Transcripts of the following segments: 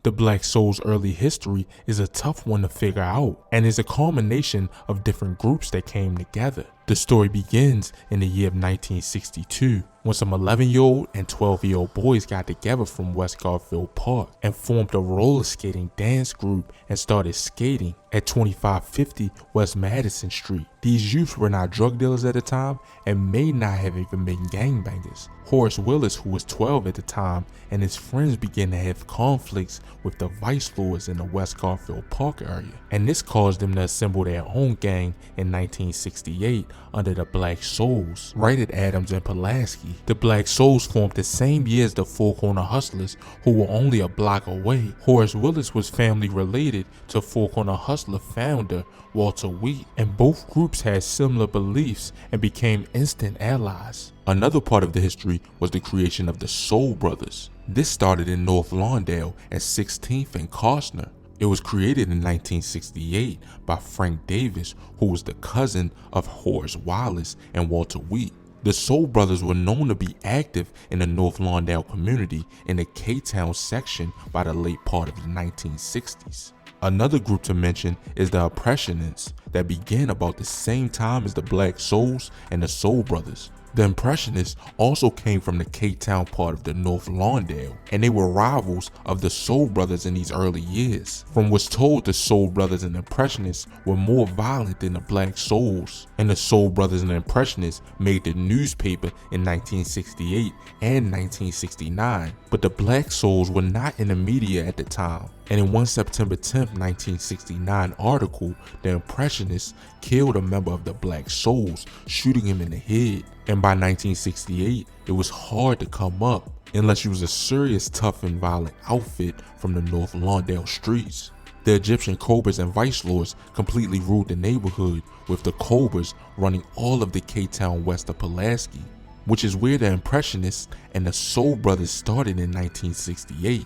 The Black Soul's early history is a tough one to figure out and is a culmination of different groups that came together. The story begins in the year of 1962 when some 11-year-old and 12-year-old boys got together from West Garfield Park and formed a roller skating dance group and started skating at 2550 West Madison Street. These youths were not drug dealers at the time and may not have even been gangbangers. Horace Willis, who was 12 at the time, and his friends began to have conflicts with the vice lords in the West Garfield Park area, and this caused them to assemble their own gang in 1968 under the Black Souls, right at Adams and Pulaski. The Black Souls formed the same year as the Four Corner Hustlers, who were only a block away. Horace Willis was family related to Four Corner Hustler founder Walter Wheat, and both groups had similar beliefs and became instant allies. Another part of the history was the creation of the Soul Brothers. This started in North Lawndale at 16th and Costner. It was created in 1968 by Frank Davis, who was the cousin of Horace Wallace and Walter Wheat. The Soul Brothers were known to be active in the North Lawndale community in the K-Town section by the late part of the 1960s. Another group to mention is the Impressionists that began about the same time as the Black Souls and the Soul Brothers. The Impressionists also came from the K-Town part of the North Lawndale, and they were rivals of the Soul Brothers in these early years. From what's told, the Soul Brothers and the Impressionists were more violent than the Black Souls, and the Soul Brothers and the Impressionists made the newspaper in 1968 and 1969, but the Black Souls were not in the media at the time. And in one September 10, 1969 article, the Impressionists killed a member of the Black Souls, shooting him in the head. And by 1968, it was hard to come up unless you was a serious tough and violent outfit from the North Lawndale streets. The Egyptian Cobras and Vice Lords completely ruled the neighborhood, with the Cobras running all of the K-Town west of Pulaski, which is where the Impressionists and the Soul Brothers started in 1968.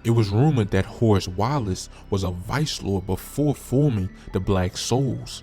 It was rumored that Horace Wallace was a vice lord before forming the Black Souls.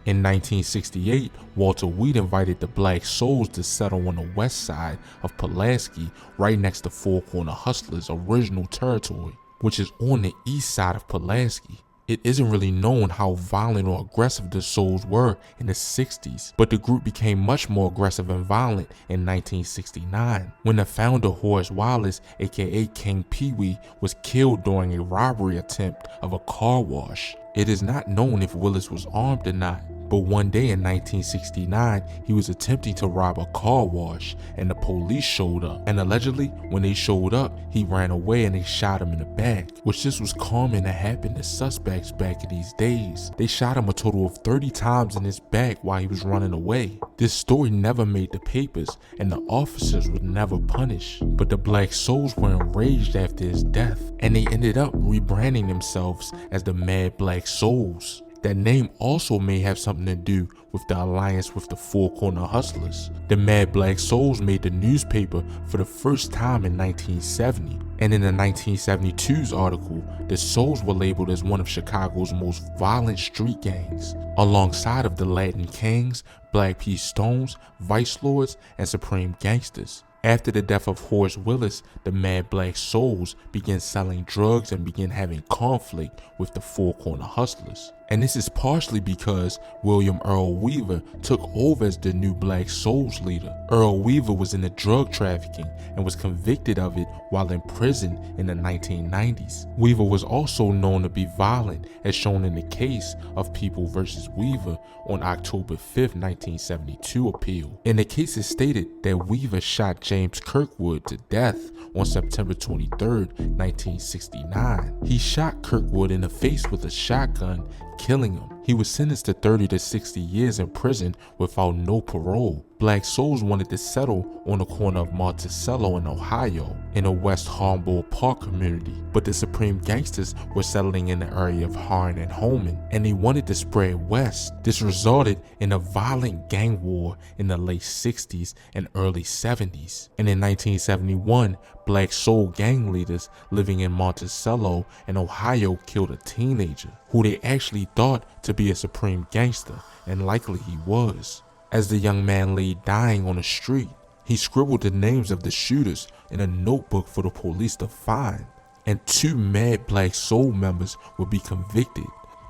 In 1968, Walter Wheat invited the Black Souls to settle on the west side of Pulaski, right next to Four Corner Hustlers' original territory, which is on the east side of Pulaski. It isn't really known how violent or aggressive the Souls were in the 60s, but the group became much more aggressive and violent in 1969, when the founder Horace Wallace, aka King Pee-wee, was killed during a robbery attempt of a car wash. It is not known if Willis was armed or not, but one day in 1969, he was attempting to rob a car wash and the police showed up. And allegedly, when they showed up, he ran away and they shot him in the back, which this was common to happen to suspects back in these days. They shot him a total of 30 times in his back while he was running away. This story never made the papers and the officers were never punished, but the Black Souls were enraged after his death and they ended up rebranding themselves as the Mad Black Souls. That name also may have something to do with the alliance with the Four Corner Hustlers. The Mad Black Souls made the newspaper for the first time in 1970, and in the 1972's article, the Souls were labeled as one of Chicago's most violent street gangs, alongside of the Latin Kings, Black P. Stones, Vice Lords, and Supreme Gangsters. After the death of Horace Willis, the Mad Black Souls began selling drugs and began having conflict with the Four Corner Hustlers. And this is partially because William Earl Weaver took over as the new Black Souls leader. Earl Weaver was into drug trafficking and was convicted of it while in prison in the 1990s. Weaver was also known to be violent, as shown in the case of People vs. Weaver on October 5, 1972 appeal. In the case, it stated that Weaver shot James Kirkwood to death on September 23, 1969. He shot Kirkwood in the face with a shotgun, killing him. He was sentenced to 30 to 60 years in prison without no parole. Black Souls wanted to settle on the corner of Monticello in Ohio in the West Humboldt Park community, but the Supreme Gangsters were settling in the area of Harn and Holman, and they wanted to spread west. This resulted in a violent gang war in the late 60s and early 70s. And in 1971, Black Soul gang leaders living in Monticello in Ohio killed a teenager who they actually thought to be a Supreme Gangster, and likely he was. As the young man lay dying on the street, he scribbled the names of the shooters in a notebook for the police to find. and 2 Mad Black Soul members would be convicted.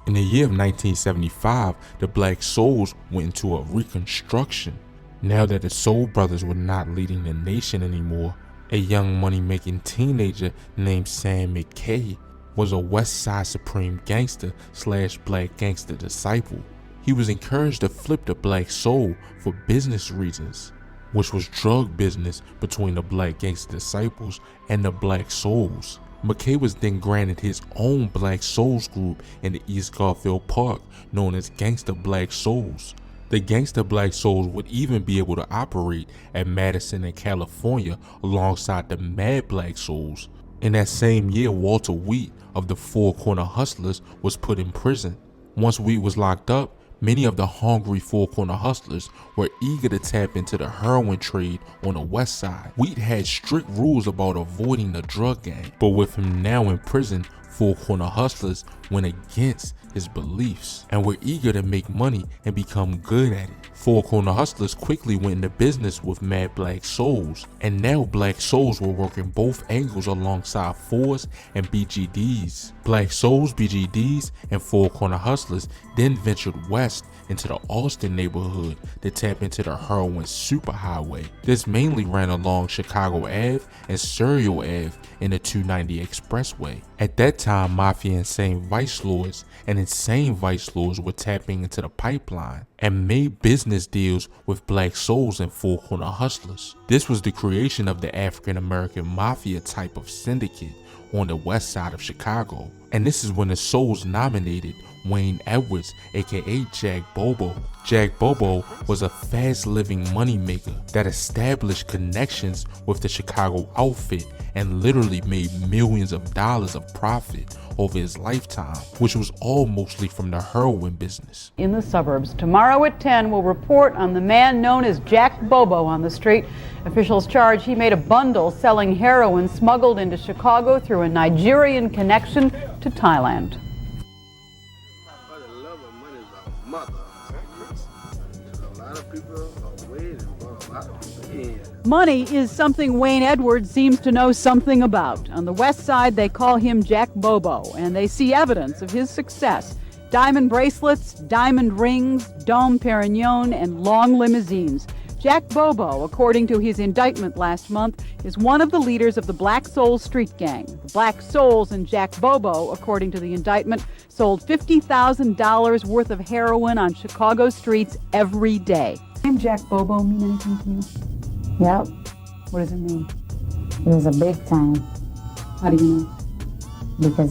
In the year of 1975, the Black Souls went into a reconstruction. Now that the Soul Brothers were not leading the nation anymore, a young money-making teenager named Sam McKay was a West Side Supreme Gangster / Black Gangster disciple. He was encouraged to flip the Black Soul for business reasons, which was drug business between the Black Gangster disciples and the Black Souls. McKay was then granted his own Black Souls group in the East Garfield Park known as Gangsta Black Souls. The Gangsta Black Souls would even be able to operate at Madison and California alongside the Mad Black Souls. In that same year, Walter Wheat of the Four Corner Hustlers was put in prison. Once Wheat was locked up, many of the hungry Four Corner Hustlers were eager to tap into the heroin trade on the west side. Wheat had strict rules about avoiding the drug gang, but with him now in prison, Four Corner Hustlers went against his beliefs and were eager to make money and become good at it. Four Corner Hustlers quickly went into business with Mad Black Souls, and now Black Souls were working both angles alongside Fours and BGDs. Black Souls, BGDs, and Four Corner Hustlers then ventured west into the Austin neighborhood to tap into the heroin superhighway. This mainly ran along Chicago Ave and Serial Ave in the 290 Expressway. At that time, Mafia Insane Vice Lords and Insane Vice Lords were tapping into the pipeline and made business deals with Black Souls and Four Corner Hustlers. This was the creation of the African American Mafia type of syndicate on the west side of Chicago. And this is when the Souls nominated Wayne Edwards, aka Jack Bobo. Jack Bobo was a fast-living moneymaker that established connections with the Chicago outfit and literally made millions of dollars of profit over his lifetime, which was all mostly from the heroin business. In the suburbs, tomorrow at 10, we'll report on the man known as Jack Bobo on the street. Officials charge he made a bundle selling heroin smuggled into Chicago through a Nigerian connection to Thailand. Money is something Wayne Edwards seems to know something about. On the west side, they call him Jack Bobo, and they see evidence of his success. Diamond bracelets, diamond rings, Dom Perignon, and long limousines. Jack Bobo, according to his indictment last month, is one of the leaders of the Black Souls street gang. The Black Souls and Jack Bobo, according to the indictment, sold $50,000 worth of heroin on Chicago streets every day. Name Jack Bobo mean anything to you? Yep. What does it mean? It was a big time. How do you know? Because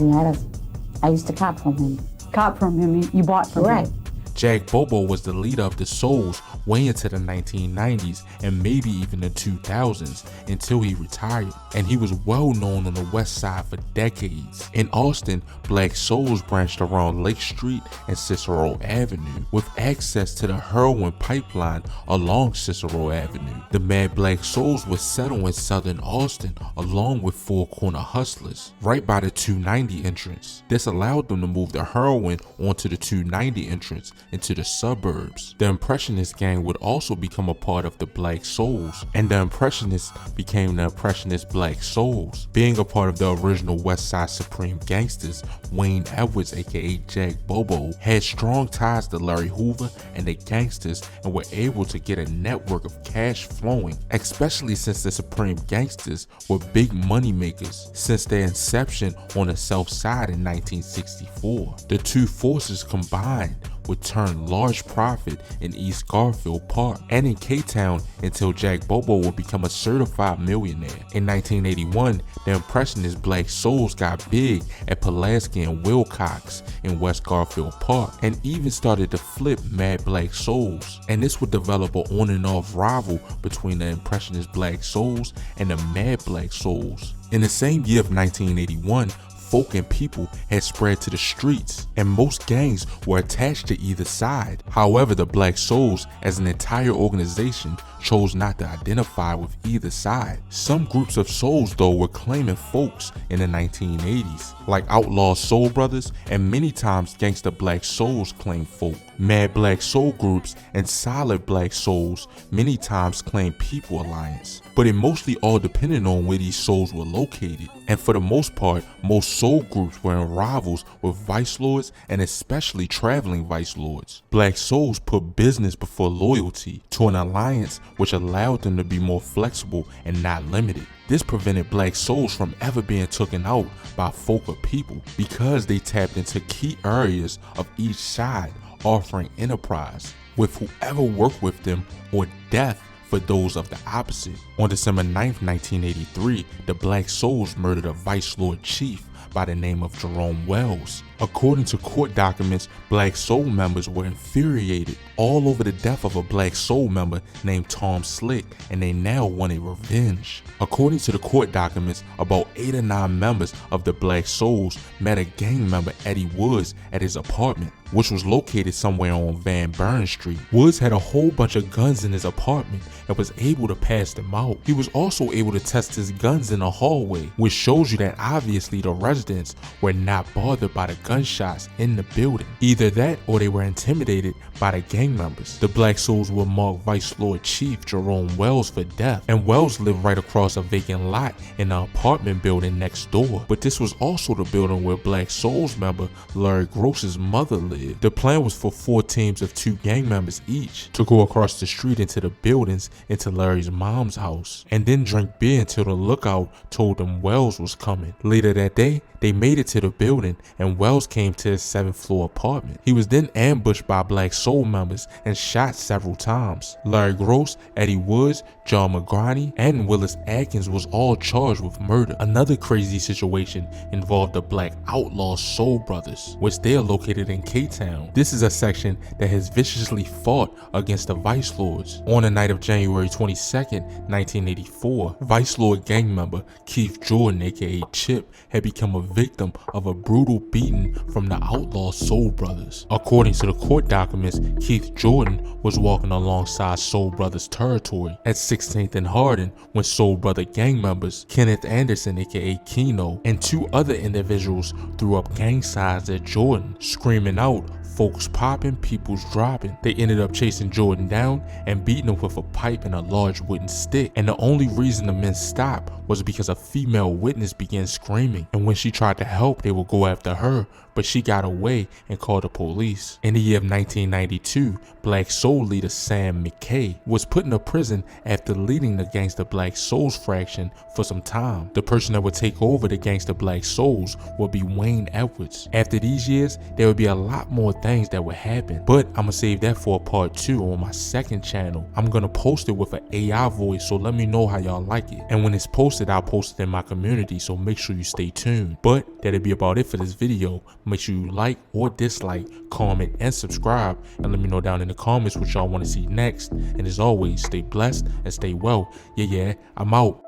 I used to cop from him. Cop from him, you bought from him. Right. Jack Bobo was the leader of the Souls way into the 1990s and maybe even the 2000s until he retired, and he was well known on the west side for decades. In Austin, Black Souls branched around Lake Street and Cicero Avenue with access to the heroin pipeline along Cicero Avenue. The Mad Black Souls would settle in southern Austin along with Four Corner Hustlers right by the 290 entrance. This allowed them to move the heroin onto the 290 entrance into the suburbs. The Impressionist gang would also become a part of the Black Souls, and the Impressionists became the Impressionist Black Souls. Being a part of the original West Side Supreme Gangsters, Wayne Edwards, aka Jack Bobo, had strong ties to Larry Hoover and the gangsters and were able to get a network of cash flowing, especially since the Supreme Gangsters were big money makers since their inception on the South Side in 1964. The two forces combined would turn large profit in East Garfield Park and in K-Town until Jack Bobo would become a certified millionaire. In 1981, the Impressionist Black Souls got big at Pulaski and Wilcox in West Garfield Park and even started to flip Mad Black Souls. And this would develop an on and off rival between the Impressionist Black Souls and the Mad Black Souls. In the same year of 1981, folk and people had spread to the streets, and most gangs were attached to either side. However, the Black Souls as an entire organization chose not to identify with either side. Some groups of souls though were claiming folks in the 1980s, like Outlaw Soul Brothers, and many times Gangsta Black Souls claimed folk. Mad Black Soul groups and Solid Black Souls many times claimed People Alliance, but it mostly all depended on where these souls were located. And for the most part, most soul groups were in rivals with vice lords and especially traveling vice lords. Black souls put business before loyalty to an alliance which allowed them to be more flexible and not limited. This prevented black souls from ever being taken out by folk or people because they tapped into key areas of each side, offering enterprise with whoever worked with them or death for those of the opposite. On December 9th, 1983, the Black Souls murdered a Vice Lord chief by the name of Jerome Wells. According to court documents, Black Soul members were infuriated all over the death of a Black Soul member named Tom Slick, and they now wanted revenge. According to the court documents, about 8 or 9 members of the Black Souls met a gang member, Eddie Woods, at his apartment, which was located somewhere on Van Buren Street. Woods had a whole bunch of guns in his apartment and was able to pass them out. He was also able to test his guns in the hallway, which shows you that obviously the residents were not bothered by the gunshots in the building. Either that or they were intimidated by the gang members. The Black Souls will mark Vice Lord Chief Jerome Wells for death, and Wells lived right across a vacant lot in the apartment building next door. But this was also the building where Black Souls member Larry Gross's mother lived. The plan was for 4 teams of 2 gang members each to go across the street into the buildings into Larry's mom's house and then drink beer until the lookout told them Wells was coming. Later that day, they made it to the building and Wells came to his 7th floor apartment. He was then ambushed by Black Soul members and shot several times. Larry Gross, Eddie Woods, John McGrady, and Willis Atkins was all charged with murder. Another crazy situation involved the Black Outlaw Soul Brothers, which they are located in K-Town. This is a section that has viciously fought against the Vice Lords. On the night of January 22nd, 1984, Vice Lord gang member Keith Jordan, aka Chip, had become a victim of a brutal beating from the Outlaw Soul Brothers. According to the court documents, Keith Jordan was walking alongside Soul Brothers territory at 16th and Hardin when Soul Brother gang members Kenneth Anderson, aka Keno, and 2 other individuals threw up gang signs at Jordan, screaming out, "Folks popping, people's dropping." They ended up chasing Jordan down and beating him with a pipe and a large wooden stick. And the only reason the men stopped was because a female witness began screaming. And when she tried to help, they would go after her, but she got away and called the police. In the year of 1992, Black Soul leader Sam McKay was put into prison after leading the Gangsta Black Souls fraction for some time. The person that would take over the Gangsta Black Souls would be Wayne Edwards. After these years, there would be a lot more things that would happen, but I'm gonna save that for a part 2 on my 2nd channel. I'm gonna post it with an AI voice, so let me know how y'all like it. And when it's posted, I'll post it in my community, so make sure you stay tuned. But that'll be about it for this video. Make sure you like or dislike, comment, and subscribe, and let me know down in the comments what y'all want to see next. And as always, stay blessed and stay well. Yeah, I'm out.